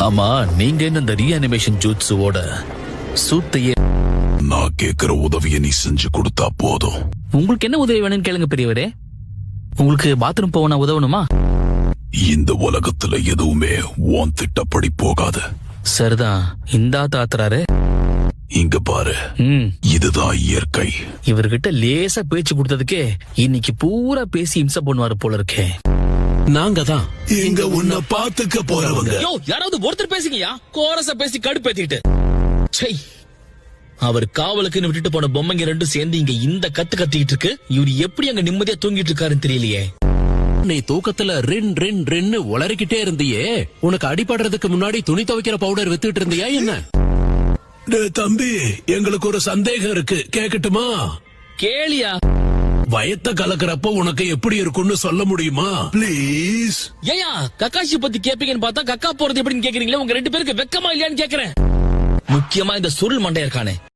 ஆமா, நீங்க என்ன இந்த ரீஅனிமேஷன் ஜூட்ஸுவோட சூத்தையே நான் கேக்குற உதவியை நீ செஞ்சு கொடுத்தா போதும். உங்களுக்கு என்ன உதவி வேணும்னு கேளுங்க பெரியவரே. உங்களுக்கு பாத்ரூம் போக நான் உதவணுமா? இந்த உலகத்துல எதுவுமே உன் திட்டப்படி போகாது. சரிதான், இந்தா தாத்துறாரு. இங்க பாரு, இதுதான் இயற்கை. இவர்கிட்ட லேசா பேச்சு கொடுத்ததுக்கே இன்னைக்கு பூரா பேசி இம்சை பண்ணுவாரு போல இருக்கே. நாங்க தான் இங்க உன்னை பாத்துக்க போறவங்க. யாராவது ஒருத்தர் பேசுங்கயா, கோரச பேசி கடுப்பேத்திட்டு. அவர் காவலுக்குன்னு விட்டுட்டு போன பொம்மைங்க ரெண்டும் சேர்ந்து இங்க இந்த கத்து கத்திக்கிட்டு இருக்கு. இவரு எப்படி அங்க நிம்மதியா தூங்கிட்டு இருக்காருன்னு தெரியலையே. நீ தூக்கத்துல ரின் ரின் ரின்னு உளறிக்கிட்டே இருந்தியே. உனக்கு அடிபடுறதுக்கு முன்னாடி துணி துவைக்கிற பவுடர் வித்துட்டு இருந்தியா என்ன? தம்பி, எங்களுக்கு ஒரு சந்தேகம் இருக்கு, கேக்கட்டுமா? கேளியா. வயத்த கலக்கிறப்ப உனக்கு எப்படி இருக்கும்னு சொல்ல முடியுமா பிளீஸ்? ஏயா கக்காஷி பத்தி கேப்பீங்கன்னு பார்த்தா கக்கா போறது எப்படின்னு கேக்குறீங்களே. உங்க ரெண்டு பேருக்கு வெக்கமா இல்லையான்னு கேக்குறேன். முக்கியமா இந்த சுருள் மண்டையா இருக்கானே,